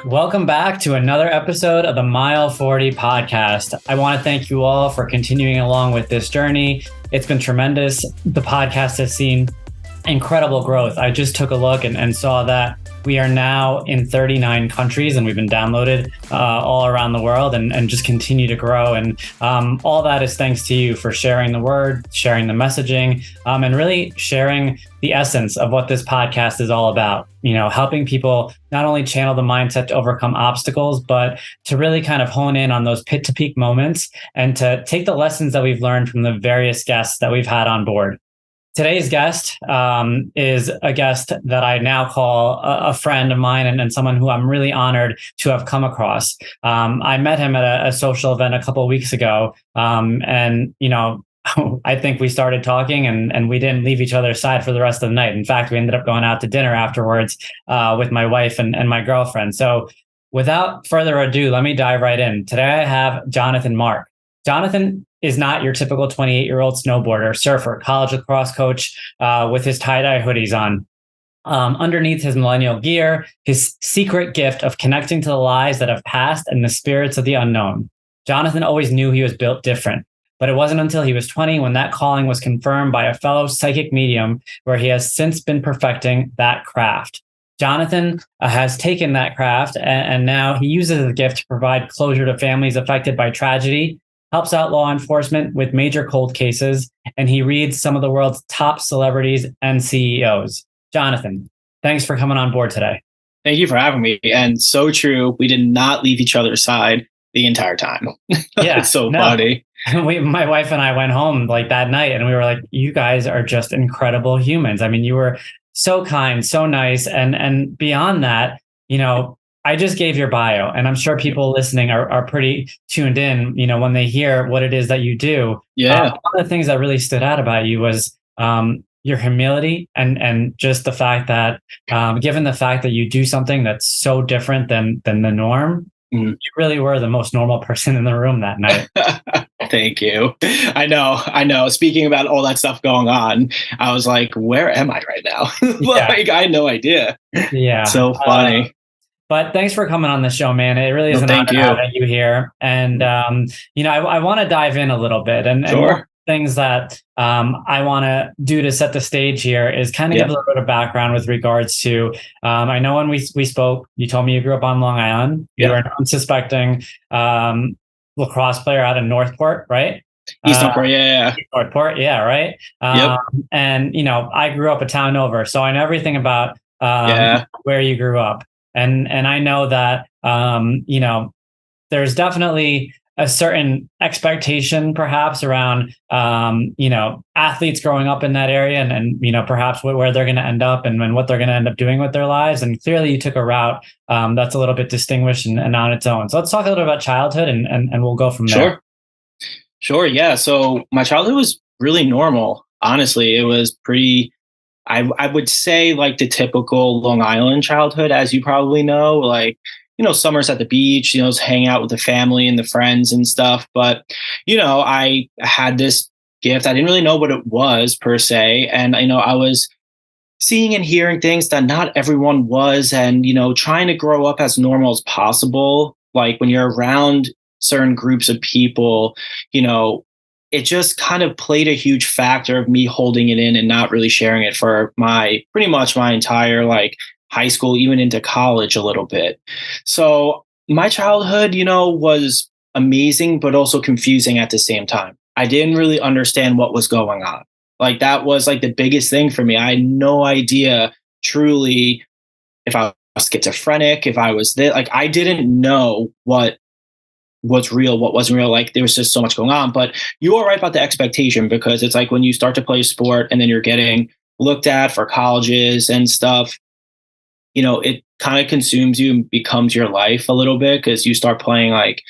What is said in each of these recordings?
Welcome back to another episode of the Mile 40 podcast. I want to thank you all for continuing along with this journey. It's been tremendous. The podcast has seen incredible growth. I just took a look and saw that we are now in 39 countries and we've been downloaded all around the world and just continue to grow. And all that is thanks to you for sharing the word, sharing the messaging, and really sharing the essence of what this podcast is all about. You know, helping people not only channel the mindset to overcome obstacles, but to really kind of hone in on those pit to peak moments and to take the lessons that we've learned from the various guests that we've had on board. Today's guest is a guest that I now call a friend of mine and someone who I'm really honored to have come across. I met him at a social event a couple of weeks ago. And, you know, I think we started talking and we didn't leave each other's side for the rest of the night. In fact, we ended up going out to dinner afterwards with my wife and my girlfriend. So without further ado, let me dive right in. Today I have Jonathan Mark. Jonathan is not your typical 28-year-old snowboarder, surfer, college lacrosse coach with his tie-dye hoodies on. Underneath his millennial gear, his secret gift of connecting to the lives that have passed and the spirits of the unknown. Jonathan always knew he was built different, but it wasn't until he was 20 when that calling was confirmed by a fellow psychic medium, where he has since been perfecting that craft. Jonathan has taken that craft and now he uses the gift to provide closure to families affected by tragedy, helps out law enforcement with major cold cases, and he reads some of the world's top celebrities and CEOs. Jonathan, thanks for coming on board today. Thank you for having me. And so true, we did not leave each other's side the entire time. Yeah, it's so funny. My wife and I went home like that night and we were like, you guys are just incredible humans. I mean, you were so kind, so nice. And beyond that, you know, I just gave your bio and I'm sure people listening are pretty tuned in, you know, when they hear what it is that you do. Yeah. One of the things that really stood out about you was your humility and just the fact that given the fact that you do something that's so different than the norm, you really were the most normal person in the room that night. Thank you. I know. Speaking about all that stuff going on, I was like, where am I right now? Like, I had no idea. Yeah. So funny. But thanks for coming on the show, man. It really is an honor having you here. And, you know, I want to dive in a little bit. And sure. one of the things that I want to do to set the stage here is kind of give a little bit of background with regards to, I know when we spoke, you told me you grew up on Long Island. You were an unsuspecting lacrosse player out of Northport, right? East Northport, yeah. Northport, yeah, right? And, you know, I grew up a town over, so I know everything about where you grew up. And I know that, you know, there's definitely a certain expectation perhaps around, you know, athletes growing up in that area and you know, perhaps where they're going to end up and what they're going to end up doing with their lives. And clearly you took a route that's a little bit distinguished and on its own. So let's talk a little about childhood and we'll go from there. Sure. Yeah. So my childhood was really normal. Honestly, it was pretty, I would say like the typical Long Island childhood, as you probably know, like, you know, summers at the beach, you know, hang out with the family and the friends and stuff. But, you know, I had this gift. I didn't really know what it was per se. And, you know, I was seeing and hearing things that not everyone was and, you know, trying to grow up as normal as possible. Like when you're around certain groups of people, you know, it just kind of played a huge factor of me holding it in and not really sharing it for pretty much my entire like high school, even into college a little bit. So my childhood, you know, was amazing, but also confusing at the same time. I didn't really understand what was going on. Like that was like the biggest thing for me. I had no idea truly if I was schizophrenic, if I was this, like I didn't know what was real, what wasn't real. Like there was just so much going on. But you are right about the expectation, because it's like when you start to play a sport and then you're getting looked at for colleges and stuff, you know, it kind of consumes you and becomes your life a little bit, because you start playing like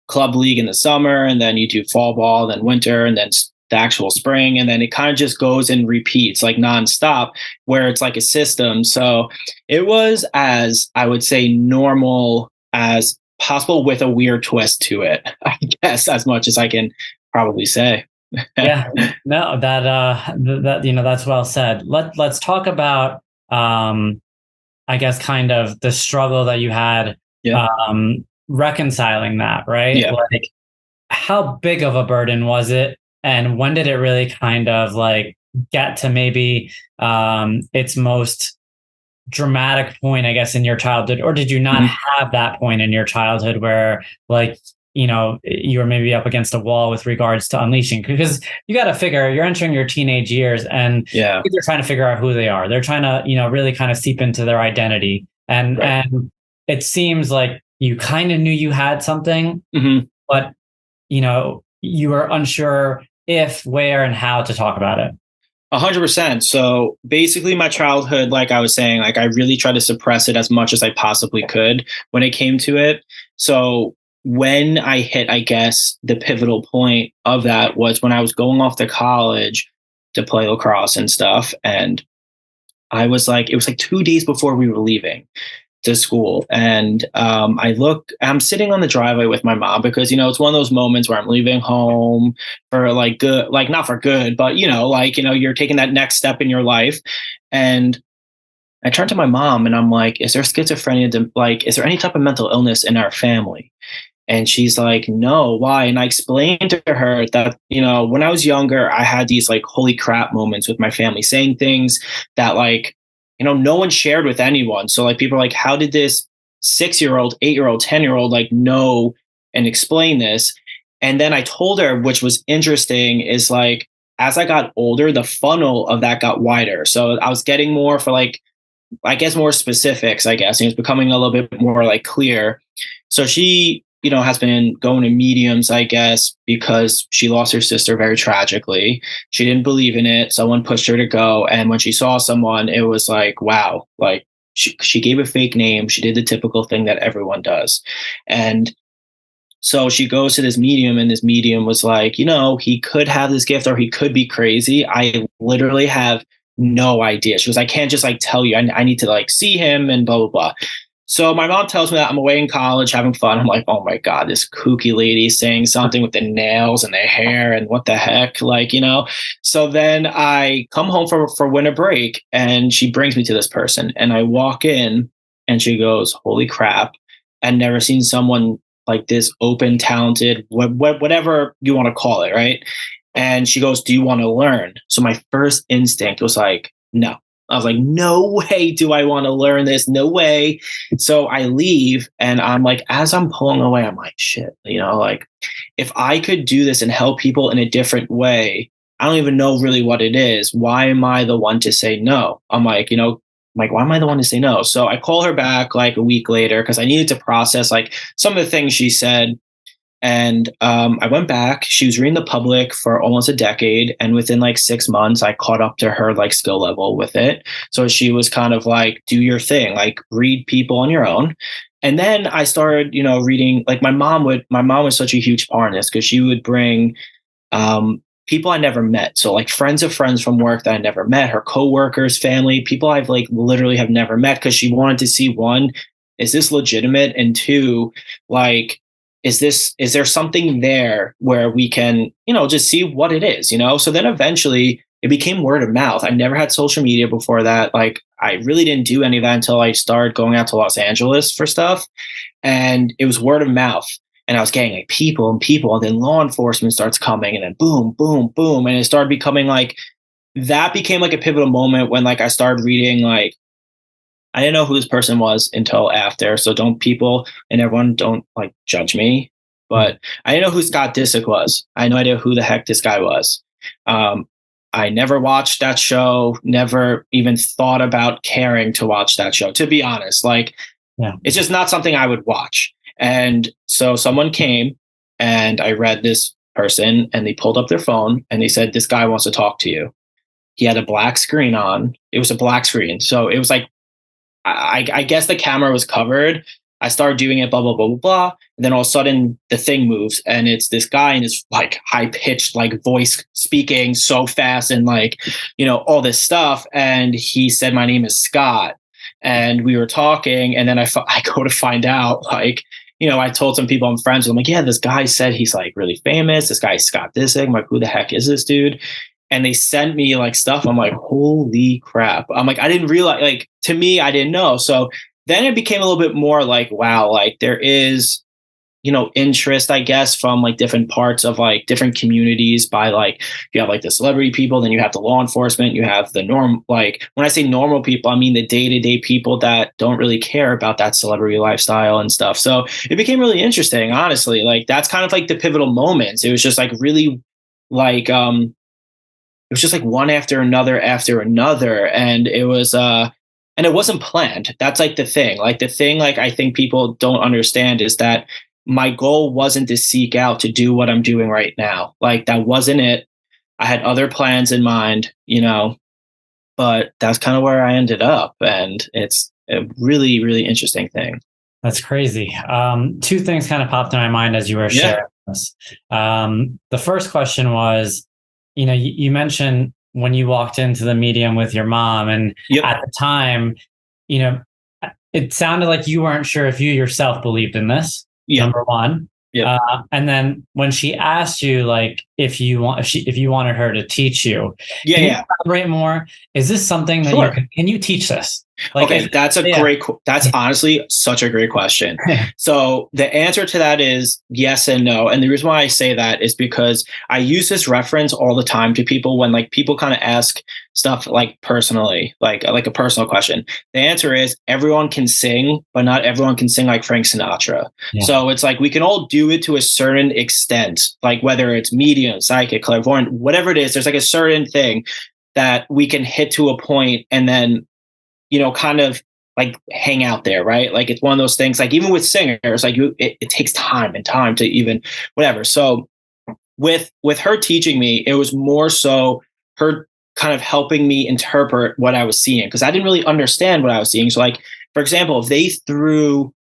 club league in the summer and then you do fall ball, then winter, and then the actual spring. And then it kind of just goes and repeats like nonstop, where it's like a system. So it was, as I would say, normal as possible with a weird twist to it, I guess, as much as I can probably say. Yeah, no, that you know, that's well said. Let's talk about I guess kind of the struggle that you had Yeah. reconciling that, right? Yeah. Like, how big of a burden was it? And when did it really kind of like get to maybe its most dramatic point, I guess, in your childhood? Or did you not have that point in your childhood where, like, you were maybe up against a wall with regards to unleashing? Because you got to figure you're entering your teenage years and Yeah. they're trying to figure out who they are. They're trying to, really kind of seep into their identity. And it seems like you kind of knew you had something, but, you were unsure if, where, and how to talk about it. 100%. So basically, my childhood, like I was saying, like I really tried to suppress it as much as I possibly could when it came to it. So when I hit, I guess, the pivotal point of that was when I was going off to college to play lacrosse and stuff. And I was like, it was like 2 days before we were leaving to school. And I'm sitting on the driveway with my mom because, it's one of those moments where I'm leaving home for like good, like not for good, but, you're taking that next step in your life. And I turned to my mom and I'm like, is there schizophrenia? Like, is there any type of mental illness in our family? And she's like, no, why? And I explained to her that, when I was younger, I had these like holy crap moments with my family, saying things that like, no one shared with anyone. So like people are like, how did this 6-year-old, 8-year-old, 10-year-old like know and explain this? And then I told her, which was interesting, is like, as I got older, the funnel of that got wider. So I was getting more for like, I guess more specifics, I guess. And it was becoming a little bit more like clear. So she, has been going to mediums, I guess, because she lost her sister very tragically. She didn't believe in it. Someone pushed her to go. And when she saw someone, it was like, wow, like she gave a fake name. She did the typical thing that everyone does. And so she goes to this medium, and this medium was like, he could have this gift or he could be crazy. I literally have no idea. She goes, I can't just like tell you. I need to like see him and blah, blah, blah. So my mom tells me that I'm away in college having fun. I'm like, oh my God, this kooky lady saying something with the nails and the hair and what the heck, like, So then I come home for winter break and she brings me to this person and I walk in and she goes, holy crap. I've never seen someone like this open, talented, whatever you want to call it, right? And she goes, do you want to learn? So my first instinct was like, no. I was like, no way do I want to learn this. No way. So I leave and I'm like, as I'm pulling away, I'm like, shit, like if I could do this and help people in a different way, I don't even know really what it is. Why am I the one to say no? I'm like, why am I the one to say no? So I call her back like a week later because I needed to process like some of the things she said. And I went back. She was reading The Public for almost a decade. And within like 6 months, I caught up to her like skill level with it. So she was kind of like, do your thing, like read people on your own. And then I started, reading, like my mom was such a huge part in this because she would bring people I never met. So like friends of friends from work that I never met, her coworkers, family, people I've like literally have never met because she wanted to see, one, is this legitimate? And two, like, is there something there where we can, just see what it is, So then eventually it became word of mouth. I never had social media before that. Like I really didn't do any of that until I started going out to Los Angeles for stuff. And it was word of mouth. And I was getting like people and people, and then law enforcement starts coming, and then boom, boom, boom. And it started becoming like, that became like a pivotal moment when like I started reading, like, I didn't know who this person was until after. So people and everyone don't like judge me, but I didn't know who Scott Disick was. I had no idea who the heck this guy was. I never watched that show, never even thought about caring to watch that show, to be honest. Like, It's just not something I would watch. And so someone came and I read this person and they pulled up their phone and they said, this guy wants to talk to you. He had a black screen on. It was a black screen. So it was like, I guess the camera was covered. I started doing it, blah, blah, blah, blah, blah. And then all of a sudden the thing moves and it's this guy in this like high pitched like voice speaking so fast and like, all this stuff. And he said, my name is Scott. And we were talking. And then I go to find out, like, I told some people I'm friends with. I'm like, yeah, this guy said he's like really famous. This guy's Scott Disick. I'm like, who the heck is this dude? And they sent me like stuff. I'm like, holy crap. I'm like, I didn't realize, like, to me, I didn't know. So then it became a little bit more like, wow, like there is, interest, I guess, from like different parts of like different communities by like, you have like the celebrity people, then you have the law enforcement, you have the like when I say normal people, I mean the day-to-day people that don't really care about that celebrity lifestyle and stuff. So it became really interesting, honestly. Like that's kind of like the pivotal moments. It was just like really like, it was just like one after another. And it was, and it wasn't planned. That's like the thing. Like the thing, like I think people don't understand is that my goal wasn't to seek out to do what I'm doing right now. Like that wasn't it. I had other plans in mind, but that's kind of where I ended up. And it's a really, really interesting thing. That's crazy. Two things kind of popped in my mind as you were Yeah. sharing this. The first question was, you mentioned when you walked into the medium with your mom, and Yep. at the time, it sounded like you weren't sure if you yourself believed in this. Yeah. Number one. Yeah. And then when she asked you, like, if you wanted her to teach you, Yeah. can you Yeah. elaborate more? Is this something that Sure. can you teach this? Like, okay, that's honestly such a great question. So the answer to that is yes and no. And the reason why I say that is because I use this reference all the time to people when like people kind of ask stuff like personally, like a personal question. The answer is everyone can sing, but not everyone can sing like Frank Sinatra. Yeah. So it's like we can all do it to a certain extent, like whether it's medium, psychic, clairvoyant, whatever it is, there's like a certain thing that we can hit to a point and then kind of like hang out there, right? Like it's one of those things, like even with singers, like it takes time to even whatever. So with her teaching me, it was more so her kind of helping me interpret what I was seeing, because I didn't really understand what I was seeing. So like, for example, if they threw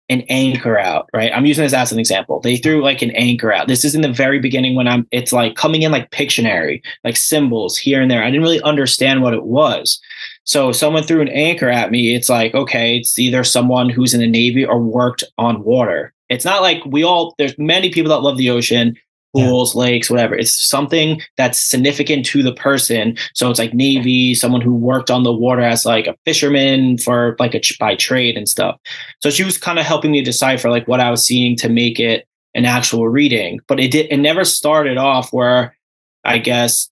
an anchor out, right? I'm using this as an example. They threw like an anchor out. This is in the very beginning when it's like coming in like Pictionary, like symbols here and there. I didn't really understand what it was. So if someone threw an anchor at me, it's like, okay, it's either someone who's in the Navy or worked on water. It's not like there's many people that love the ocean, pools, lakes, whatever. It's something that's significant to the person. So it's like Navy, someone who worked on the water as like a fisherman for like by trade and stuff. So she was kind of helping me decipher like what I was seeing to make it an actual reading. But it never started off where I guess,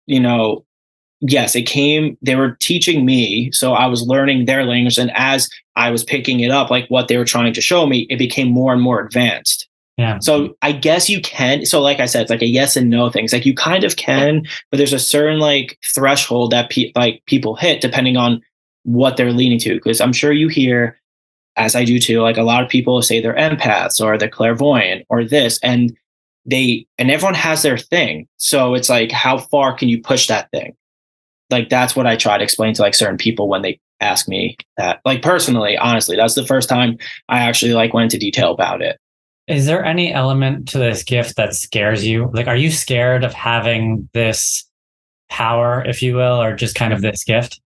yes, they were teaching me. So I was learning their language. And as I was picking it up, like what they were trying to show me, it became more and more advanced. Yeah. So I guess you can. So like I said, it's like a yes and no thing. It's like you kind of can, but there's a certain like threshold that people hit depending on what they're leaning to. Because I'm sure you hear, as I do too, like a lot of people say they're empaths or they're clairvoyant or this, and everyone has their thing. So it's like, how far can you push that thing? Like that's what I try to explain to like certain people when they ask me that. Like personally, honestly, that's the first time I actually like went into detail about it. Is there any element to this gift that scares you? Like, are you scared of having this power, if you will, or just kind of this gift?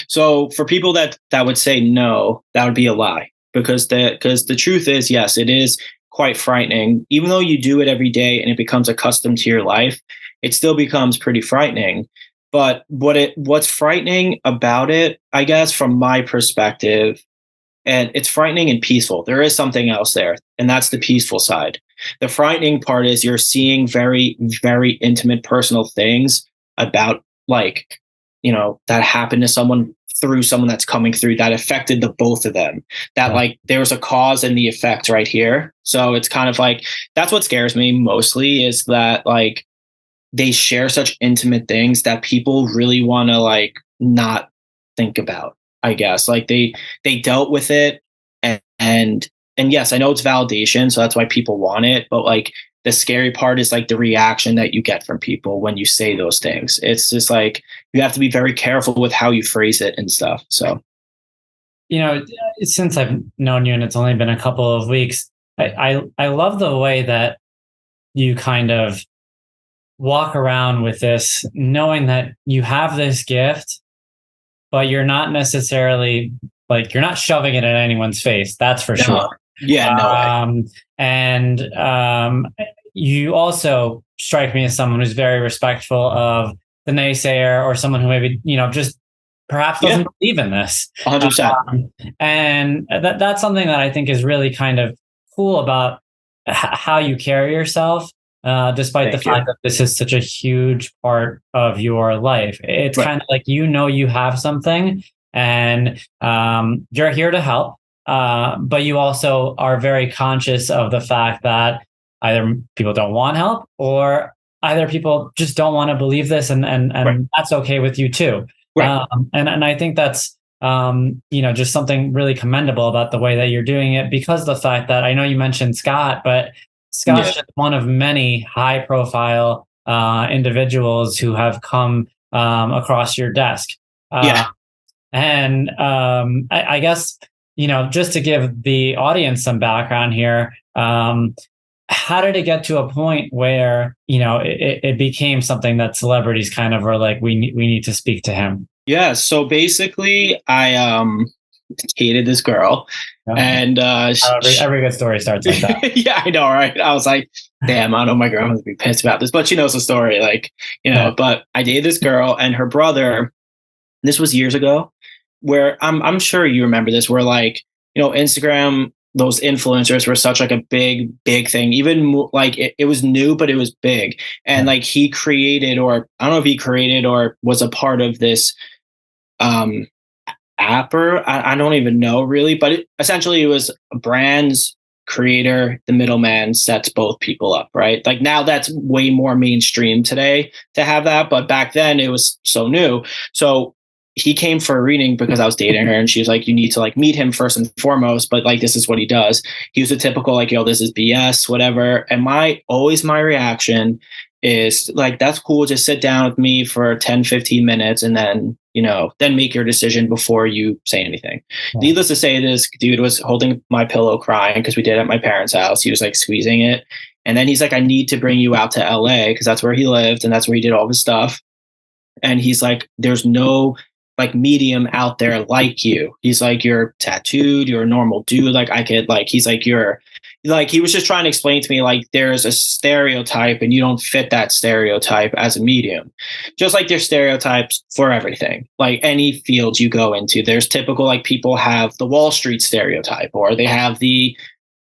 So for people that would say no, that would be a lie, because the truth is, yes, it is quite frightening. Even though you do it every day and it becomes accustomed to your life, it still becomes pretty frightening. But what's frightening about it, I guess, from my perspective, and it's frightening and peaceful. There is something else there, and that's the peaceful side. The frightening part is you're seeing very, very intimate personal things about like, that happened to someone through someone that's coming through that affected the both of them. That like there was a cause and the effect right here. So it's kind of like, that's what scares me mostly, is that like they share such intimate things that people really want to like not think about. I guess like they dealt with it, and yes, I know it's validation, so that's why people want it. But like the scary part is like the reaction that you get from people when you say those things. It's just like you have to be very careful with how you phrase it and stuff. So, since I've known you and it's only been a couple of weeks, I love the way that you kind of walk around with this, knowing that you have this gift, but you're not necessarily like, you're not shoving it in anyone's face. That's for sure. Yeah, no way. And you also strike me as someone who's very respectful of the naysayer or someone who maybe, just perhaps doesn't believe in this. 100%. And that's something that I think is really kind of cool about how you carry yourself, despite the fact that this is such a huge part of your life. It's kind of like, you have something, and you're here to help, but you also are very conscious of the fact that either people don't want help, or either people just don't want to believe this, and that's okay with you too. And I think that's just something really commendable about the way that you're doing it, because of the fact that I know you mentioned Scott, but Scott's just one of many high profile individuals who have come across your desk. And I guess, just to give the audience some background here, how did it get to a point where, it became something that celebrities kind of were like, we need to speak to him? Yeah. So basically, I dated this girl, and every good story starts like that. Yeah, I know, right? I was like, damn, I know my grandma's gonna be pissed about this, but she knows the story, like, But I dated this girl, and her brother. This was years ago, where I'm sure you remember this, where like, Instagram, those influencers were such like a big thing. Even like it was new, but it was big. And like he created, or I don't know if he created or was a part of this app, or I don't even know really, but essentially it was a brand's creator, the middleman sets both people up, right? Like now that's way more mainstream today to have that, but back then it was so new. So he came for a reading because I was dating her, and she was like, you need to like meet him first and foremost, but like, this is what he does. He was a typical like, this is BS, whatever. And my reaction is like, that's cool. Just sit down with me for 10, 15 minutes and then, then make your decision before you say anything. Needless to say, this dude was holding my pillow crying, because we did at my parents' house. He was like squeezing it. And then he's like, I need to bring you out to LA, because that's where he lived and that's where he did all his stuff. And he's like, there's no like medium out there like you. He's like, you're tattooed, you're a normal dude. Like I could like, he's like, you're like, he was just trying to explain to me, like, there's a stereotype and you don't fit that stereotype as a medium. Just like there's stereotypes for everything, like any field you go into, there's typical, like people have the Wall Street stereotype, or they have the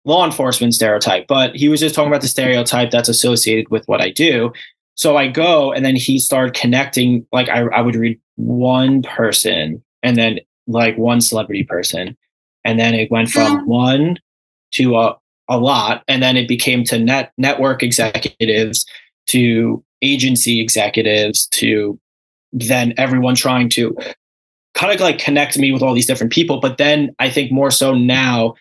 law enforcement stereotype, but he was just talking about the stereotype that's associated with what I do. So I go, and then he started connecting, like I would read one person and then like one celebrity person. And then it went from one to a lot. And then it became to network executives, to agency executives, to then everyone trying to kind of like connect me with all these different people. But then I think more so now,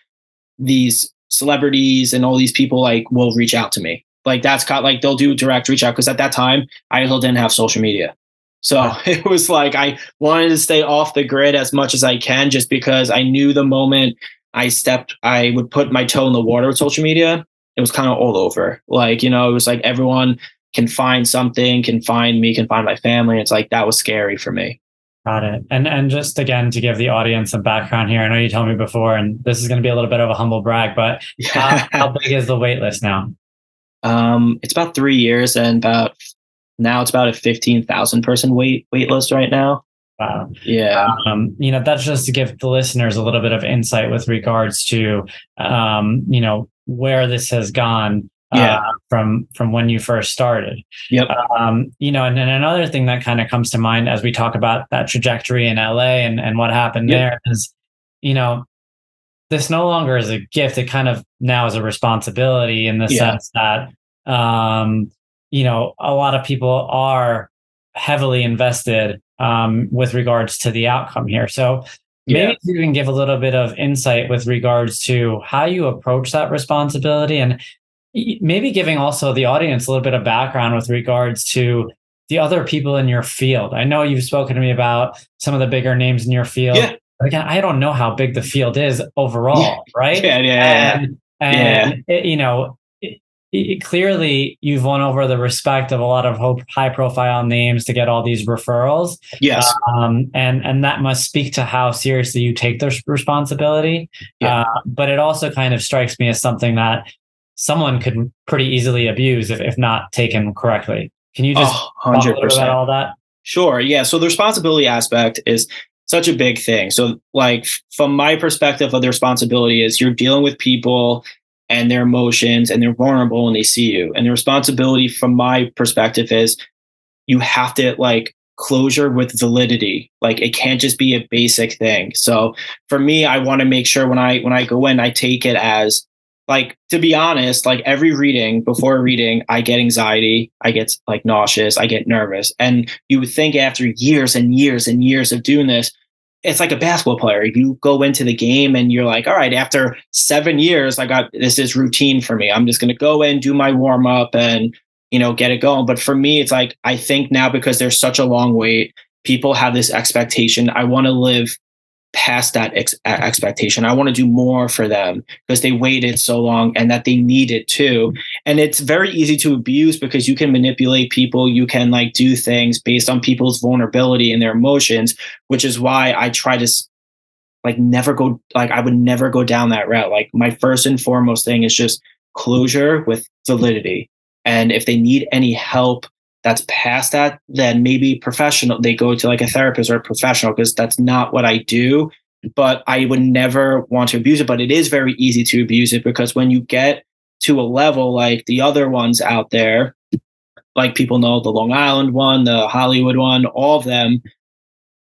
these celebrities and all these people like will reach out to me. Like that's got like, they'll do direct reach out, because at that time I still didn't have social media. So it was like, I wanted to stay off the grid as much as I can, just because I knew the moment I would put my toe in the water with social media, it was kind of all over. Like, it was like everyone can find something, can find me, can find my family. It's like, that was scary for me. Got it. And just again, to give the audience some background here, I know you told me before, and this is going to be a little bit of a humble brag, but how big is the wait list now? It's about 3 years, and now it's about a 15,000 person wait list right now. Wow. Yeah. That's just to give the listeners a little bit of insight with regards to, where this has gone from when you first started. Yep. And then another thing that kind of comes to mind as we talk about that trajectory in LA and what happened there is, this no longer is a gift. It kind of now is a responsibility, in the sense that, a lot of people are heavily invested with regards to the outcome here. So maybe you can give a little bit of insight with regards to how you approach that responsibility, and maybe giving also the audience a little bit of background with regards to the other people in your field. I know you've spoken to me about some of the bigger names in your field. Yeah. Again, I don't know how big the field is overall, right? Clearly you've won over the respect of a lot of high profile names to get all these referrals. Yes. And that must speak to how seriously you take this responsibility. But it also kind of strikes me as something that someone could pretty easily abuse if not taken correctly. Can you just talk a little bit about all that? Sure. Yeah. So the responsibility aspect is such a big thing. So like from my perspective of the responsibility is you're dealing with people and their emotions and they're vulnerable when they see you. And the responsibility from my perspective is you have to like closure with validity. Like it can't just be a basic thing. So for me, I want to make sure when I go in, I take it as like, to be honest, like every reading, before reading, I get anxiety, I get like nauseous, I get nervous. And you would think after years and years and years of doing this, it's like a basketball player. You go into the game and you're like, all right, after 7 years, this is routine for me. I'm just going to go in, do my warm up and, get it going. But for me, it's like, I think now because there's such a long wait, people have this expectation. I want to live past that expectation. I want to do more for them because they waited so long and that they need it too. And it's very easy to abuse because you can manipulate people. You can like do things based on people's vulnerability and their emotions, which is why I try to like I would never go down that route. Like my first and foremost thing is just closure with validity. And if they need any help that's past that, then maybe professional, they go to like a therapist or a professional, because that's not what I do. But I would never want to abuse it. But it is very easy to abuse it because when you get to a level like the other ones out there, like people know the Long Island one, the Hollywood one, all of them,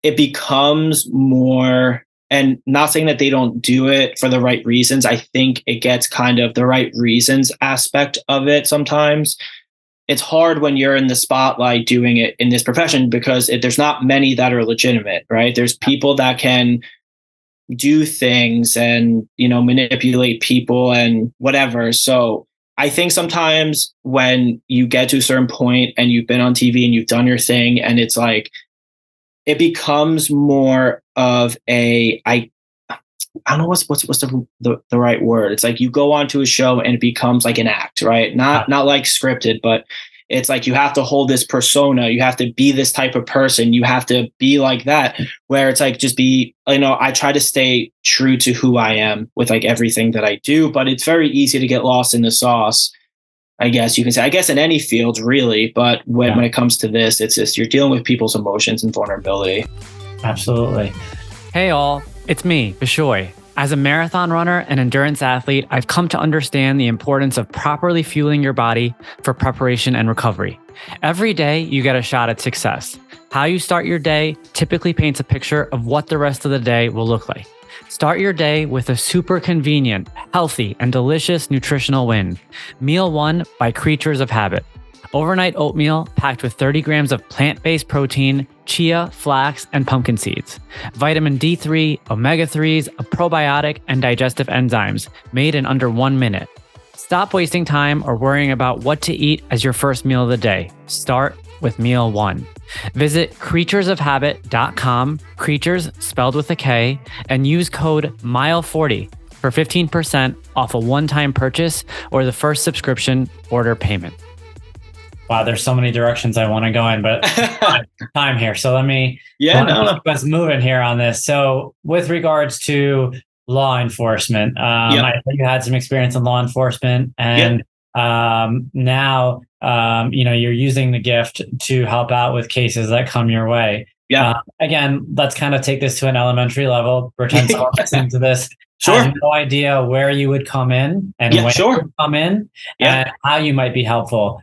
it becomes more, and not saying that they don't do it for the right reasons. I think it gets kind of the right reasons aspect of it sometimes. It's hard when you're in the spotlight doing it in this profession because there's not many that are legitimate, right? There's people that can do things and, manipulate people and whatever. So I think sometimes when you get to a certain point and you've been on TV and you've done your thing and it's like, it becomes more of I don't know what's the right word. It's like you go onto a show and it becomes like an act, right? Not like scripted, but it's like you have to hold this persona. You have to be this type of person. You have to be like that, where it's like just be, I try to stay true to who I am with like everything that I do, but it's very easy to get lost in the sauce, I guess you can say, I guess in any field really, but when it comes to this, it's just, you're dealing with people's emotions and vulnerability. Absolutely. Hey all, it's me, Bishoy. As a marathon runner and endurance athlete, I've come to understand the importance of properly fueling your body for preparation and recovery. Every day, you get a shot at success. How you start your day typically paints a picture of what the rest of the day will look like. Start your day with a super convenient, healthy, and delicious nutritional win. Meal 1 by Kreatures of Habit. Overnight oatmeal packed with 30 grams of plant-based protein, chia, flax, and pumpkin seeds. Vitamin D3, omega-3s, a probiotic, and digestive enzymes made in under 1 minute. Stop wasting time or worrying about what to eat as your first meal of the day. Start with Meal 1. Visit creaturesofhabit.com, creatures spelled with a K, and use code MILE40 for 15% off a one-time purchase or the first subscription order payment. Wow, there's so many directions I want to go in, but time here. So let me keep us moving here on this. So with regards to law enforcement, I know you had some experience in law enforcement, and now you're using the gift to help out with cases that come your way. Again, let's kind of take this to an elementary level. Pretend someone listening to this has no idea where you would come in and when you would come in and how you might be helpful.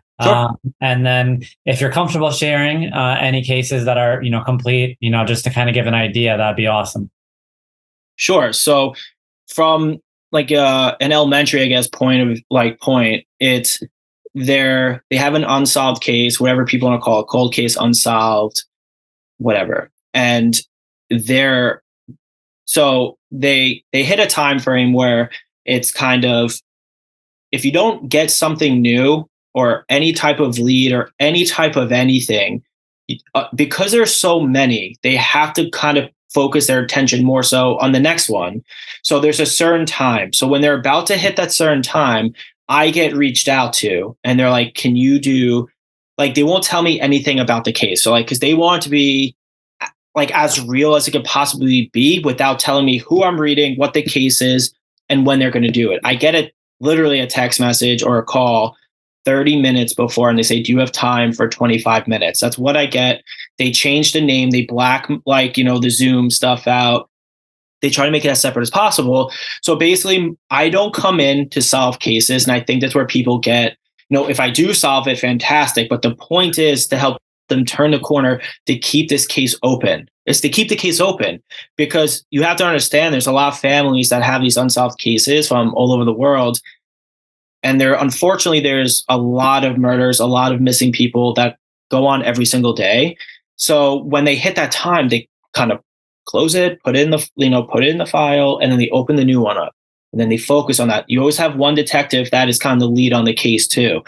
And then if you're comfortable sharing any cases that are, complete, just to kind of give an idea, that'd be awesome. Sure. So from like an elementary, I guess, point, it's they have an unsolved case, whatever people want to call it, cold case, unsolved, whatever. And they hit a time frame where it's kind of, if you don't get something new or any type of lead or any type of anything, because there's so many, they have to kind of focus their attention more so on the next one. So there's a certain time. So when they're about to hit that certain time, I get reached out to and they're like, can you do, like, they won't tell me anything about the case. So like, cause they want it to be like as real as it could possibly be without telling me who I'm reading, what the case is, and when they're going to do it. I get literally a text message or a call 30 minutes before and they say, do you have time for 25 minutes? That's what I get. They change the name. They black, like, the Zoom stuff out. They try to make it as separate as possible. So basically, I don't come in to solve cases. And I think that's where people get, if I do solve it, fantastic. But the point is to help them turn the corner to keep this case open. It's to keep the case open, because you have to understand there's a lot of families that have these unsolved cases from all over the world. And unfortunately, there's a lot of murders, a lot of missing people that go on every single day. So when they hit that time, they kind of close it, put it in the file, and then they open the new one up. And then they focus on that. You always have one detective that is kind of the lead on the case too.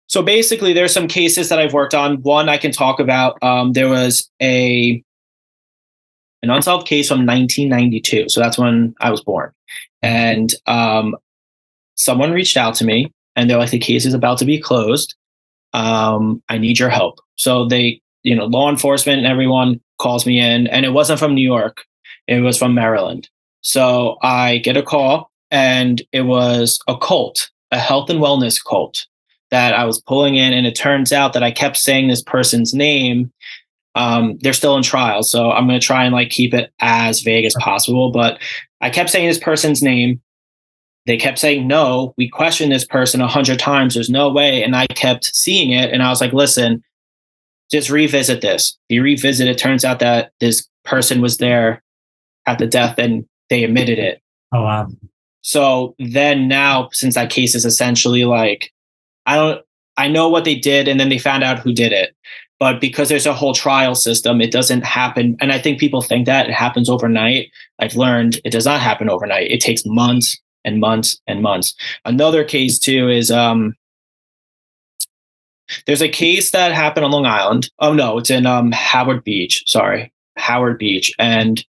So basically, there's some cases that I've worked on. One I can talk about. There was an unsolved case from 1992. So that's when I was born. And someone reached out to me and they're like, the case is about to be closed. I need your help. So they, law enforcement and everyone calls me in, and it wasn't from New York. It was from Maryland. So I get a call, and it was a cult, a health and wellness cult that I was pulling in. And it turns out that I kept saying this person's name. They're still in trial, so I'm going to try and keep it as vague as possible. But I kept saying this person's name. They kept saying, no, we questioned this person 100 times. There's no way. And I kept seeing it. And I was like, listen, just revisit this. You revisit it. Turns out that this person was there at the death and they admitted it. Oh, wow. So then now, since that case is essentially I know what they did, and then they found out who did it. But because there's a whole trial system, it doesn't happen. And I think people think that it happens overnight. I've learned it does not happen overnight. It takes months and months and months. Another case too is there's a case that happened on Long Island. Oh no, it's in Howard Beach. And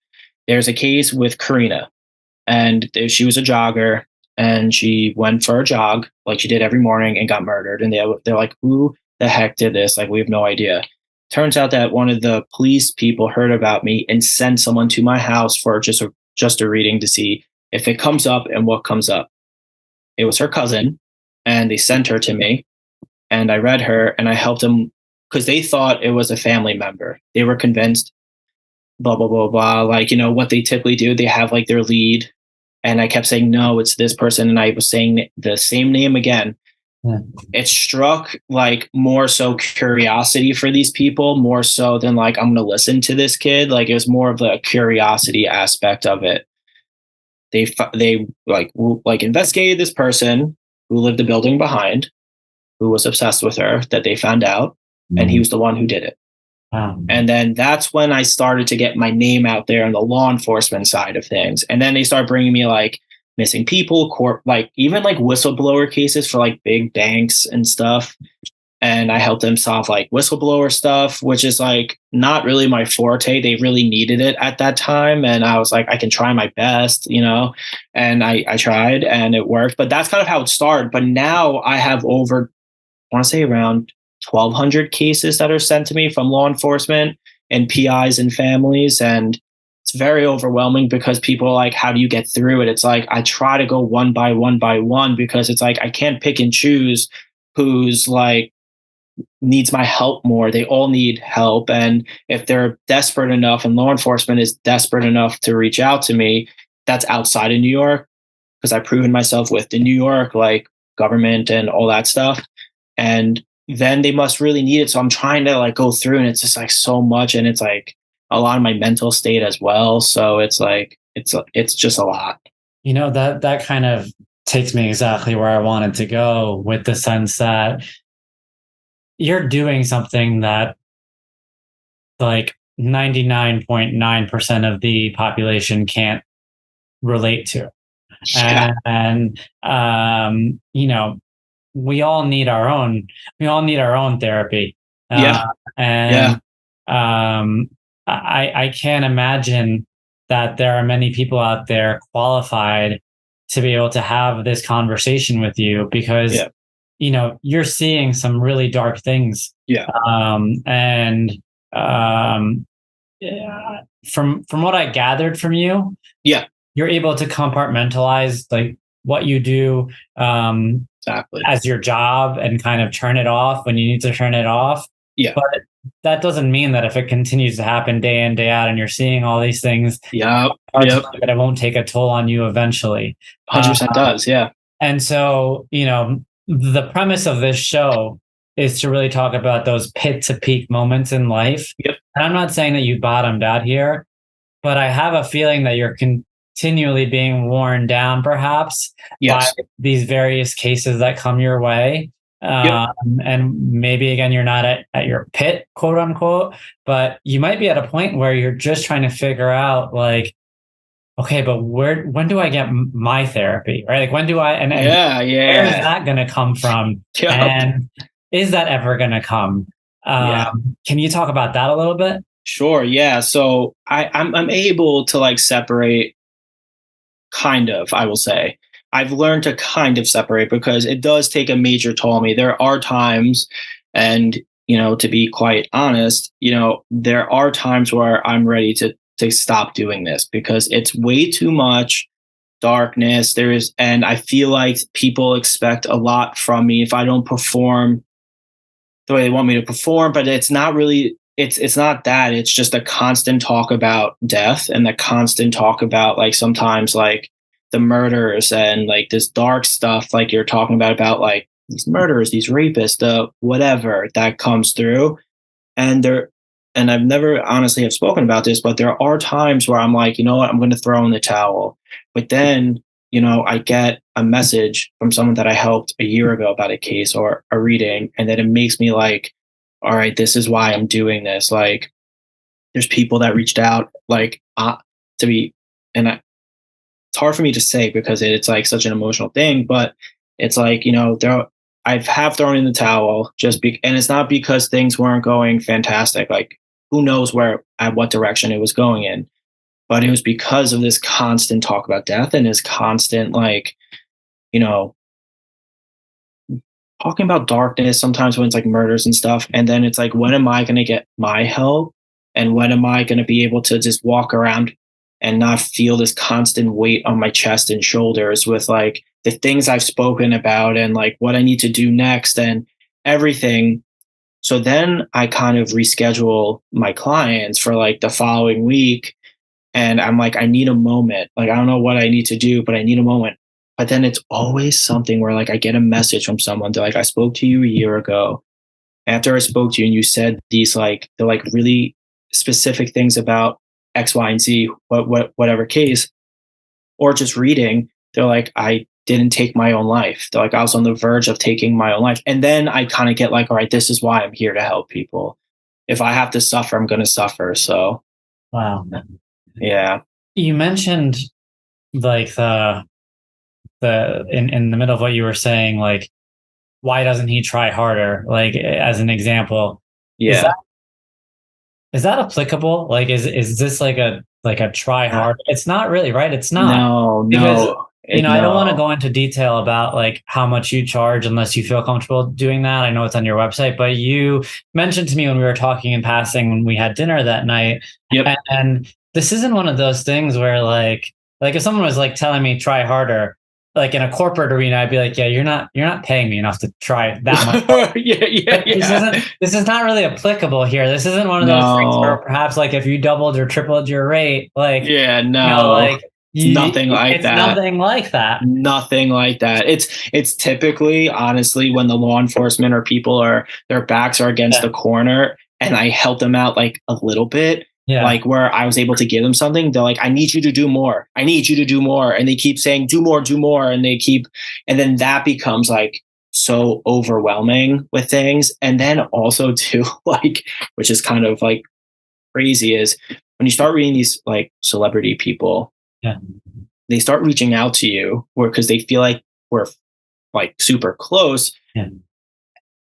there's a case with Karina, and she was a jogger, and she went for a jog like she did every morning and got murdered. And they're like, who the heck did this? We have no idea. Turns out that one of the police people heard about me and sent someone to my house for just a reading to see if it comes up and what comes up. It was her cousin, and they sent her to me, and I read her, and I helped them because they thought it was a family member. They were convinced, blah, blah, blah, blah. What they typically do, they have their lead. And I kept saying, no, it's this person. And I was saying the same name again. Yeah. It struck more so curiosity for these people, more so than I'm going to listen to this kid. It was more of the curiosity aspect of it. They investigated this person who lived the building behind, who was obsessed with her, that they found out, and he was the one who did it. Wow. And then that's when I started to get my name out there on the law enforcement side of things. And then they started bringing me missing people, even whistleblower cases for big banks and stuff. And I helped them solve whistleblower stuff, which is not really my forte. They really needed it at that time. And I was I can try my best, and I tried and it worked. But that's kind of how it started. But now I have over, I want to say around 1,200 cases that are sent to me from law enforcement and PIs and families. And it's very overwhelming because people are how do you get through it? It's I try to go one by one because it's I can't pick and choose who's needs my help more. They all need help. And if they're desperate enough and law enforcement is desperate enough to reach out to me, that's outside of New York, because I've proven myself with the New York government and all that stuff. And then they must really need it. So I'm trying to go through, and it's just so much, and it's a lot of my mental state as well. So it's it's just a lot. That kind of takes me exactly where I wanted to go, with the sense that you're doing something that 99.9% of the population can't relate to. Yeah. And we all need our own therapy. Yeah. I can't imagine that there are many people out there qualified to be able to have this conversation with you, because you're seeing some really dark things. Yeah. From what I gathered from you, yeah, you're able to compartmentalize what you do Exactly. as your job and kind of turn it off when you need to turn it off. Yeah. But that doesn't mean that if it continues to happen day in, day out, and you're seeing all these things, Yep. that it won't take a toll on you eventually. 100% does. Yeah. And so, the premise of this show is to really talk about those pit to peak moments in life. Yep. And I'm not saying that you bottomed out here, but I have a feeling that you're continually being worn down, perhaps, Yes. by these various cases that come your way. Yep. And maybe, again, you're not at your pit, quote unquote, but you might be at a point where you're just trying to figure out, like, okay, but when do I get my therapy, right? Like, when do I, and where is that going to come from? Yep. And is that ever going to come? Can you talk about that a little bit? Sure. Yeah. So I'm able to like separate, kind of, I will say. I've learned to kind of separate because it does take a major toll on me. There are times, and to be quite honest, there are times where I'm ready to stop doing this because it's way too much darkness. And I feel like people expect a lot from me if I don't perform the way they want me to perform, but it's not really, it's not that. It's just a constant talk about death and the constant talk about, like, sometimes like the murders and like this dark stuff, like you're talking about like these murderers, these rapists, the whatever that comes through. And I've never honestly have spoken about this, but there are times where I'm like, you know what, I'm going to throw in the towel. But then, I get a message from someone that I helped a year ago about a case or a reading, and then it makes me like, all right, this is why I'm doing this. Like, there's people that reached out, like, to be, and it's hard for me to say because it's like such an emotional thing, but it's like, I have thrown in the towel and it's not because things weren't going fantastic. Like, who knows at what direction it was going in, but it was because of this constant talk about death and this constant, like, talking about darkness sometimes when it's like murders and stuff. And then it's like, when am I going to get my help? And when am I going to be able to just walk around and not feel this constant weight on my chest and shoulders with like the things I've spoken about and like what I need to do next and everything. So then I kind of reschedule my clients for like the following week. And I'm like, I need a moment. Like, I don't know what I need to do, but I need a moment. But then it's always something where like I get a message from someone. They're like, I spoke to you a year ago. After I spoke to you and you said these like, they're like really specific things about X, Y, and Z, whatever case, or just reading, they're like, I didn't take my own life. They're like, I was on the verge of taking my own life. And then I kind of get like, all right, this is why I'm here to help people. If I have to suffer, I'm going to suffer. So, wow. Yeah. You mentioned like in the middle of what you were saying, like, why doesn't he try harder? Like, as an example. Yeah. Is that applicable? Like, is this like a try hard? It's not really, right? It's not. No. Because, I don't want to go into detail about like how much you charge unless you feel comfortable doing that. I know it's on your website, but you mentioned to me when we were talking in passing when we had dinner that night. Yep. And this isn't one of those things where like if someone was like telling me try harder, like in a corporate arena, I'd be like, yeah, you're not paying me enough to try that much. Yeah. This is not really applicable here. This isn't one of those things where perhaps like if you doubled or tripled your rate, like, nothing like that. Nothing like that. Nothing like that. It's typically, honestly, when the law enforcement or people their backs are against the corner and I help them out like a little bit. Yeah. Like where I was able to give them something, they're like, I need you to do more. I need you to do more. And they keep saying, do more. And and then that becomes like so overwhelming with things. And then also too, like, which is kind of like crazy, is when you start reading these like celebrity people, they start reaching out to you because they feel like we're like super close. Yeah.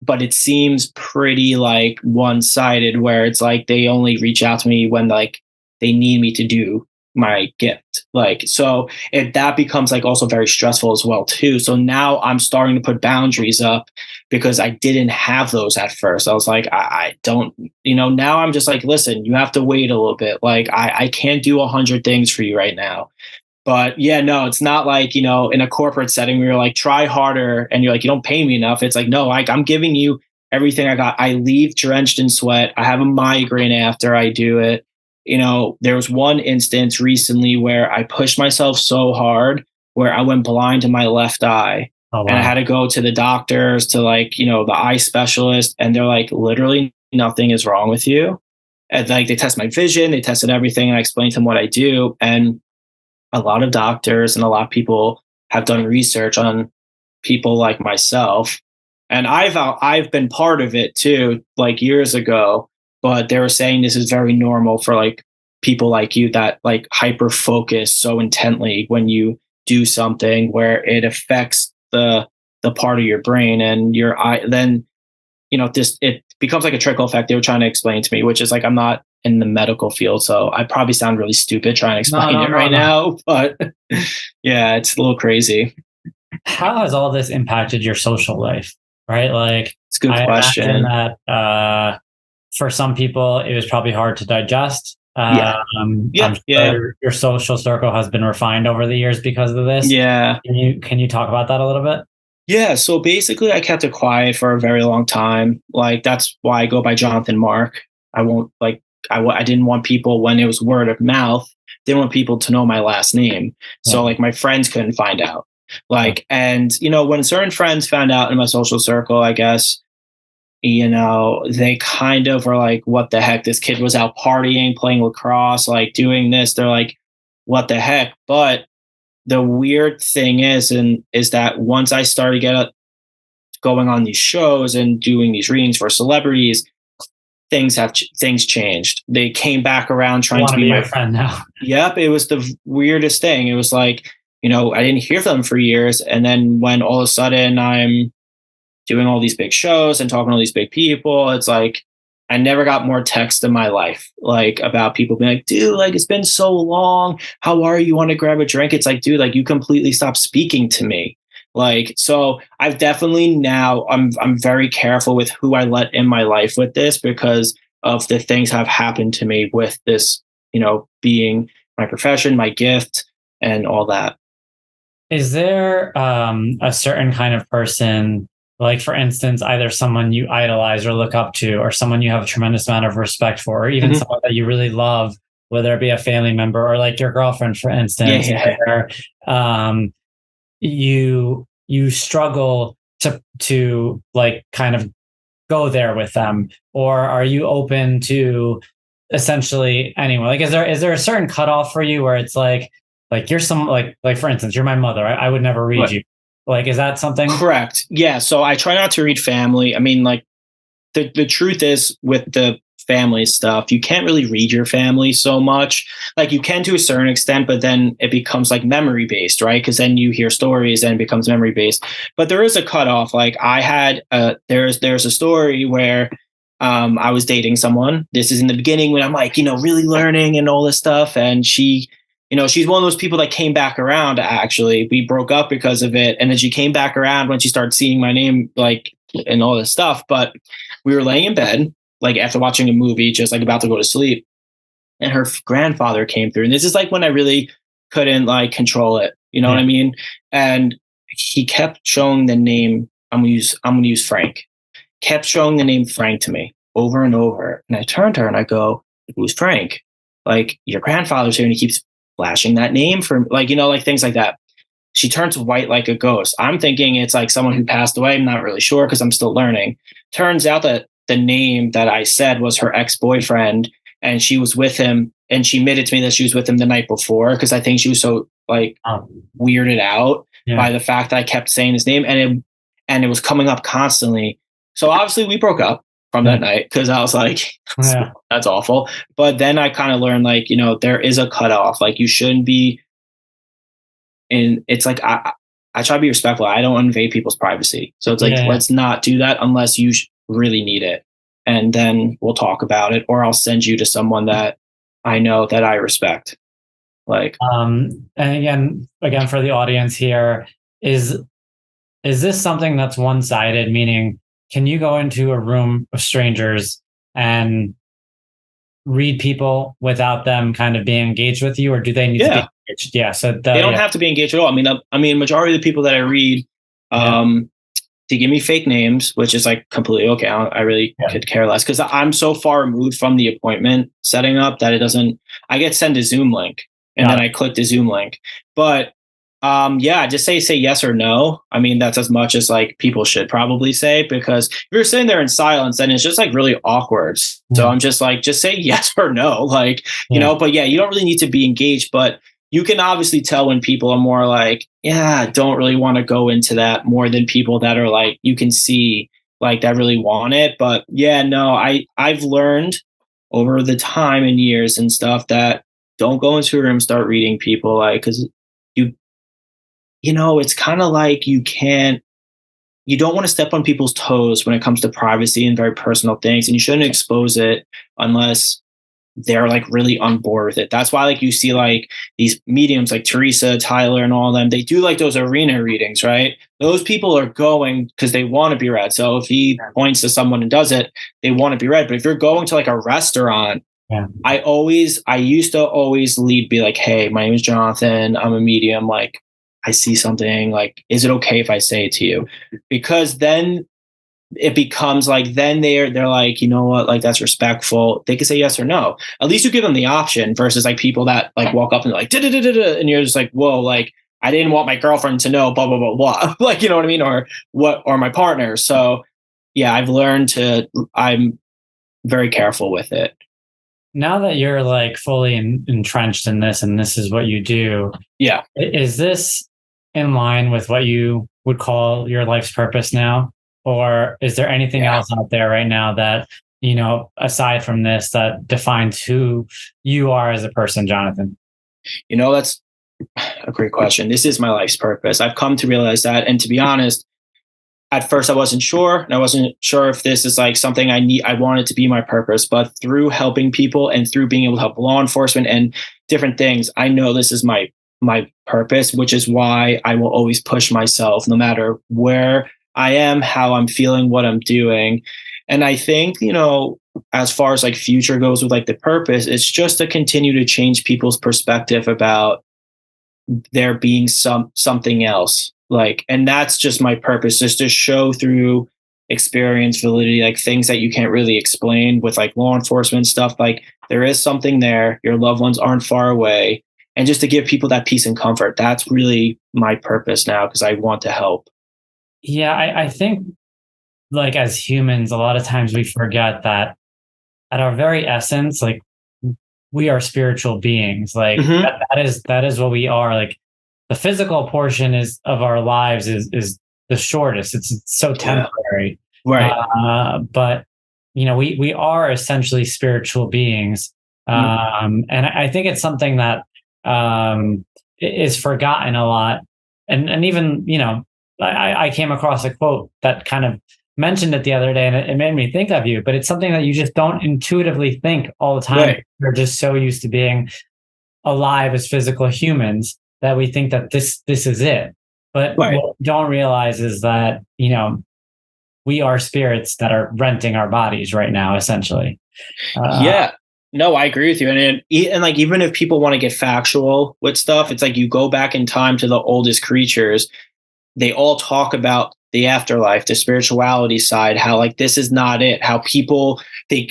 But it seems pretty like one-sided where it's like they only reach out to me when like they need me to do my gift. Like, so that becomes like also very stressful as well too. So now I'm starting to put boundaries up because I didn't have those at first. I was like, I don't, now I'm just like, listen, you have to wait a little bit. Like I can't do 100 things for you right now. But yeah, no, it's not like, in a corporate setting where you're like, try harder and you're like, you don't pay me enough. It's like, no, like I'm giving you everything I got. I leave drenched in sweat. I have a migraine after I do it. There was one instance recently where I pushed myself so hard where I went blind in my left eye. Oh, wow. And I had to go to the doctors, to like, the eye specialist. And they're like, literally nothing is wrong with you. And like, they test my vision, they tested everything. And I explained to them what I do. And a lot of doctors and a lot of people have done research on people like myself. And I've been part of it too, like years ago, but they were saying this is very normal for like people like you that like hyper focus so intently when you do something where it affects the part of your brain and your eye. Then, it becomes like a trickle effect they were trying to explain to me, which is like, I'm not in the medical field, so I probably sound really stupid trying to explain it right now, but yeah, it's a little crazy. How has all this impacted your social life? Right? Like, it's a good question. Imagine that for some people, it was probably hard to digest. I'm sure your social circle has been refined over the years because of this. Yeah. Can you talk about that a little bit? Yeah. So basically, I kept it quiet for a very long time. Like, that's why I go by Jonathan Mark. I won't like. I didn't want people, when it was word of mouth, didn't want people to know my last name. So like my friends couldn't find out. Like, and when certain friends found out in my social circle, I guess, they kind of were like, what the heck? This kid was out partying, playing lacrosse, like doing this. They're like, what the heck? But the weird thing is that once I started going on these shows and doing these readings for celebrities, things changed. They came back around trying to be my friend now. Yep. It was the weirdest thing. It was like, I didn't hear from them for years. And then when all of a sudden I'm doing all these big shows and talking to all these big people, it's like, I never got more texts in my life, like about people being like, dude, like, it's been so long. How are you? Want to grab a drink? It's like, dude, like, you completely stopped speaking to me. Like, so I've definitely now I'm very careful with who I let in my life with this, because of the things that have happened to me with this, being my profession, my gift, and all that. Is there a certain kind of person, like, for instance, either someone you idolize or look up to, or someone you have a tremendous amount of respect for, or even someone that you really love, whether it be a family member or like your girlfriend, for instance, where you struggle to like kind of go there with them, or are you open to essentially anyone? Like, is there a certain cutoff for you where it's like you're some like for instance, you're my mother. I would never read you. Like, is that something? Correct. Yeah. So I try not to read family. I mean, like, the truth is, with the family stuff, you can't really read your family so much. Like, you can to a certain extent, but then it becomes like memory based, right? Because then you hear stories and it becomes memory based. But there is a cutoff. Like, I had there's a story where I was dating someone. This is in the beginning when I'm like, really learning and all this stuff. And she, she's one of those people that came back around. Actually, we broke up because of it. And then she came back around when she started seeing my name, like, and all this stuff. But we were laying in bed, like, after watching a movie, just like about to go to sleep. And her grandfather came through. And this is like when I really couldn't like control it. You know what I mean? And he kept showing the name. I'm gonna use Frank. Kept showing the name Frank to me over and over. And I turned to her and I go, who's Frank? Like, your grandfather's here, and he keeps flashing that name for, like, like things like that. She turns white like a ghost. I'm thinking it's like someone who passed away. I'm not really sure because I'm still learning. Turns out that the name that I said was her ex-boyfriend, and she was with him, and she admitted to me that she was with him the night before, because I think she was so like weirded out by the fact that I kept saying his name, and it was coming up constantly. So obviously we broke up from that night, because I was like, that's awful. But then I kind of learned, like, there is a cutoff. Like, you shouldn't be. And it's like, I try to be respectful. I don't invade people's privacy. So it's like, let's not do that unless you really need it. And then we'll talk about it, or I'll send you to someone that I know that I respect. Like, and again, for the audience here, is this something that's one-sided? Meaning, can you go into a room of strangers and read people without them kind of being engaged with you, or do they need to be Yeah. So they don't have to be engaged at all. I mean, majority of the people that I read, they give me fake names, which is like completely okay. I really could care less because I'm so far removed from the appointment setting up that it doesn't. I get sent a Zoom link and then I click the Zoom link. But just say yes or no. I mean, that's as much as like people should probably say, because if you're sitting there in silence, then it's just like really awkward. So I'm just like, just say yes or no, like, you know, but you don't really need to be engaged, but you can obviously tell when people are more like, don't really want to go into that, more than people that are like, you can see like that really want it. But I've learned over the time and years and stuff that don't go into a room, start reading people, like, because it's kind of like you don't want to step on people's toes when it comes to privacy and very personal things. And you shouldn't expose it unless they're like really on board with it. That's why like you see like these mediums like Teresa, Tyler, and all of them, they do like those arena readings, right? Those people are going because they want to be read. So if he points to someone and does it, they want to be read. But if you're going to like a restaurant, I used to always lead, be like, hey, my name is Jonathan. I'm a medium. Like, I see something, like, is it okay if I say it to you? Because then it becomes like, then they're like, you know what, like, that's respectful. They can say yes or no. At least you give them the option, versus like people that like walk up and like, and you're just like, whoa, like, I didn't want my girlfriend to know, blah, blah, blah, blah. Like, you know what I mean? Or my partner. So yeah, I'm very careful with it. Now that you're like fully entrenched in this, and this is what you do. Yeah. Is this in line with what you would call your life's purpose now? Or is there anything else out there right now that, aside from this, that defines who you are as a person, Jonathan? That's a great question. This is my life's purpose. I've come to realize that. And to be honest, at first I wasn't sure. And I wasn't sure if this is like something I wanted to be my purpose. But through helping people and through being able to help law enforcement and different things, I know this is my purpose, which is why I will always push myself no matter where I am, how I'm feeling, what I'm doing. And I think, as far as like future goes with like the purpose, it's just to continue to change people's perspective about there being something else. Like, and that's just my purpose, just to show through experience, validity, like things that you can't really explain with like law enforcement stuff. Like, there is something there. Your loved ones aren't far away. And just to give people that peace and comfort. That's really my purpose now, because I want to help. Yeah, I think like as humans, a lot of times we forget that at our very essence, like, we are spiritual beings. Like that is what we are. Like, the physical portion of our lives is the shortest. It's so temporary. Right. But we are essentially spiritual beings. And I think it's something that is forgotten a lot. And even, I came across a quote that kind of mentioned it the other day, and it made me think of you, but it's something that you just don't intuitively think all the time. Right. We're just so used to being alive as physical humans that we think that this is it. But what we don't realize is that, we are spirits that are renting our bodies right now, essentially. No, I agree with you. And like, even if people want to get factual with stuff, it's like you go back in time to the oldest creatures, they all talk about the afterlife, the spirituality side, how like this is not it, how people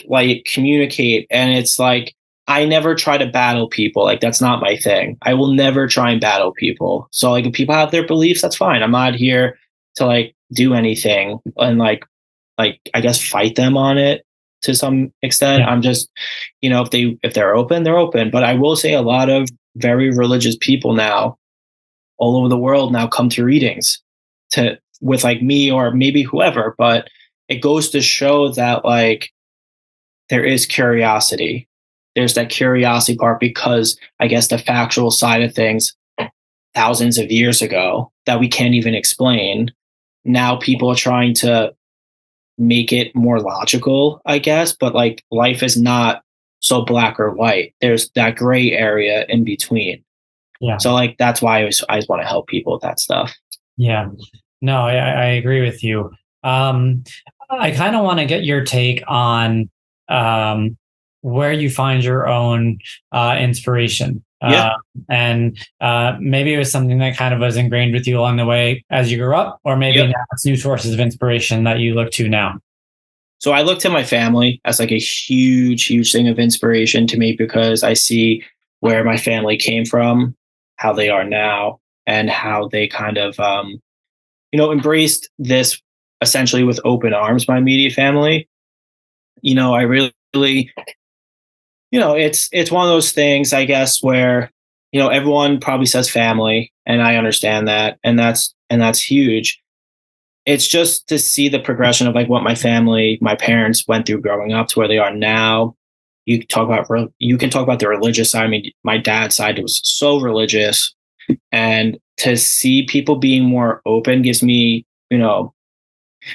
like communicate. And it's like, I never try to battle people. Like, that's not my thing. I will never try and battle people. So like, if people have their beliefs, that's fine. I'm not here to like do anything and like I guess fight them on it to some extent. I'm just, if they're open, they're open. But I will say a lot of very religious people now all over the world now come to readings with like me or maybe whoever, but it goes to show that like there is curiosity. There's that curiosity part, because I guess the factual side of things thousands of years ago that we can't even explain. Now people are trying to make it more logical, I guess, but like life is not so black or white. There's that gray area in between. Yeah. So like, that's why I just want to help people with that stuff. Yeah. No, I agree with you. I kind of want to get your take on where you find your own inspiration. Yeah. And maybe it was something that kind of was ingrained with you along the way as you grew up, or maybe now it's new sources of inspiration that you look to now. So I look to my family as like a huge, huge thing of inspiration to me, because I see where my family came from, how they are now, and how they kind of, embraced this essentially with open arms, my immediate family. I really, it's one of those things, I guess, where, everyone probably says family, and I understand that. And that's huge. It's just to see the progression of like what my parents went through growing up to where they are now. You can talk about the religious side. I mean, my dad's side was so religious, and to see people being more open gives me, a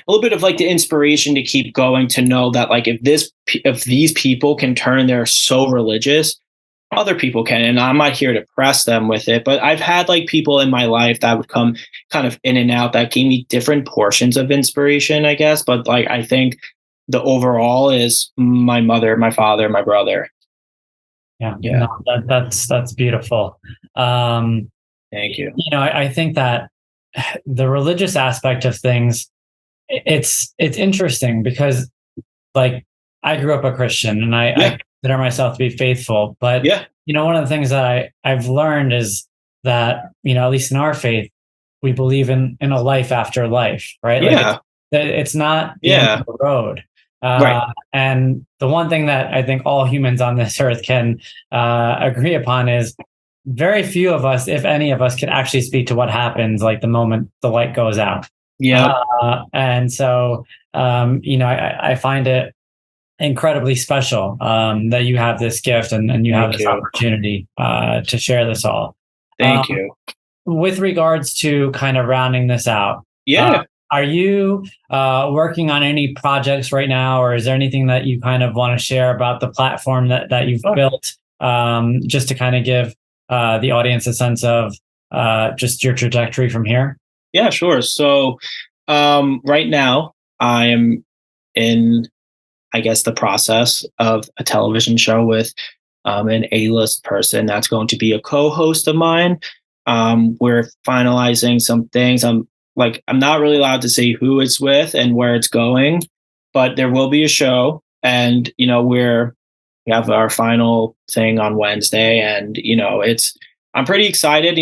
little bit of like the inspiration to keep going, to know that like if these people can turn, they're so religious, other people can. And I'm not here to press them with it, but I've had like people in my life that would come kind of in and out that gave me different portions of inspiration, I guess. But like, I think the overall is my mother, my father, my brother. Yeah. No, that's beautiful. Thank you. I think that the religious aspect of things, it's interesting because like I grew up a Christian, and I consider myself to be faithful, but one of the things that I've learned is that, at least in our faith, we believe in a life after life, right? Like it's not the end of the road. Right. And the one thing that I think all humans on this earth can agree upon is very few of us, if any of us, can actually speak to what happens like the moment the light goes out. And so, I find it incredibly special that you have this gift and you have this opportunity to share this all. Thank you. With regards to kind of rounding this out, are you working on any projects right now, or is there anything that you kind of want to share about the platform that you've built, just to kind of give the audience a sense of just your trajectory from here? Yeah, sure. So right now I am in, I guess, the process of a television show with an A-list person that's going to be a co-host of mine. We're finalizing some things. I'm not really allowed to say who it's with and where it's going, but there will be a show, and we have our final thing on Wednesday, and I'm pretty excited.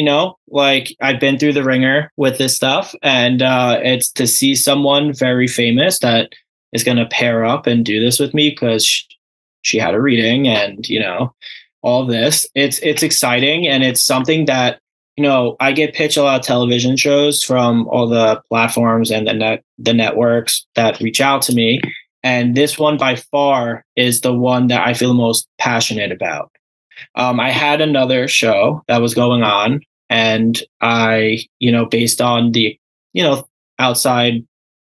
Like, I've been through the ringer with this stuff, and it's to see someone very famous that is going to pair up and do this with me, because she had a reading, and all this. It's exciting, and it's something that I get pitched a lot of television shows from all the platforms and the networks that reach out to me, and this one by far is the one that I feel most passionate about. I had another show that was going on, and I, based on the, outside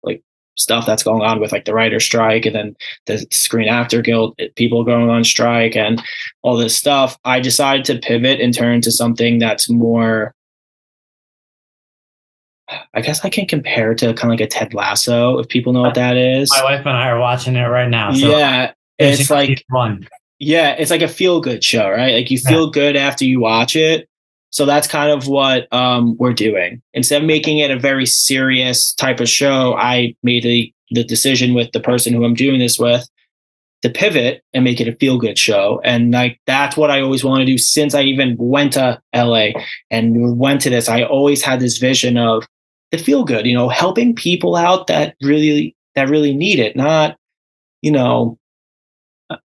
like stuff that's going on with like the writer strike, and then the Screen Actor Guild, people going on strike and all this stuff, I decided to pivot and turn to something that's more, I guess I can compare it to kind of like a Ted Lasso, if people know what that is. My wife and I are watching it right now. So it's like fun. Yeah, it's like a feel-good show, right? Like, you feel good after you watch it. So that's kind of what we're doing. Instead of making it a very serious type of show, I made the decision with the person who I'm doing this with to pivot and make it a feel-good show. And like, that's what I always want to do since I even went to LA and went to this. I always had this vision of the feel-good, helping people out that really need it. Not,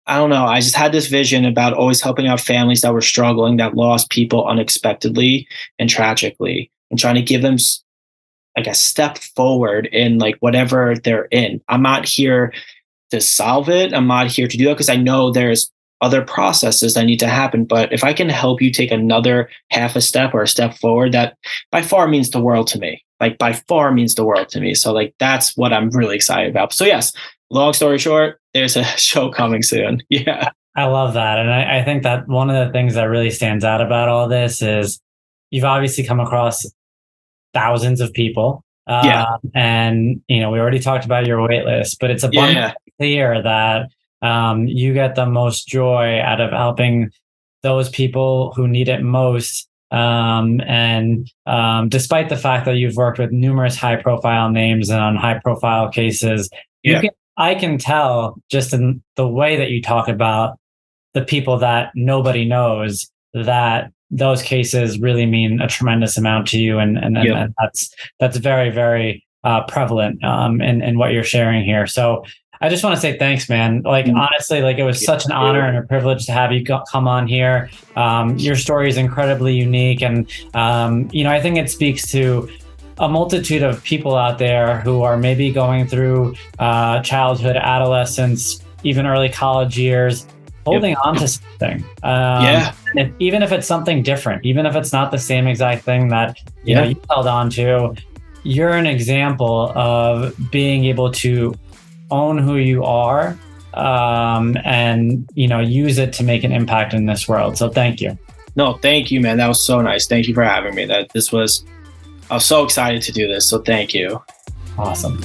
I don't know. I just had this vision about always helping out families that were struggling, that lost people unexpectedly and tragically, and trying to give them like a step forward in like whatever they're in. I'm not here to solve it. I'm not here to do that, because I know there's other processes that need to happen. But if I can help you take another half a step or a step forward, that by far means the world to me. Like, by far means the world to me. So like, that's what I'm really excited about. So yes, long story short, there's a show coming soon. Yeah. I love that. And I think that one of the things that really stands out about all this is you've obviously come across thousands of people. And, we already talked about your wait list, but it's abundantly clear that you get the most joy out of helping those people who need it most. Despite the fact that you've worked with numerous high profile names and on high profile cases, I can tell just in the way that you talk about the people that nobody knows, that those cases really mean a tremendous amount to you. And that's very, very prevalent in what you're sharing here. So I just want to say thanks, man. Like, honestly, like, it was such an honor and a privilege to have you come on here. Your story is incredibly unique. And, I think it speaks to a multitude of people out there who are maybe going through childhood, adolescence, even early college years, holding on to something. Even if it's something different, even if it's not the same exact thing that you held on to, you're an example of being able to own who you are, and use it to make an impact in this world. So thank you. No, thank you, man. That was so nice. Thank you for having me. I was so excited to do this. So thank you. Awesome.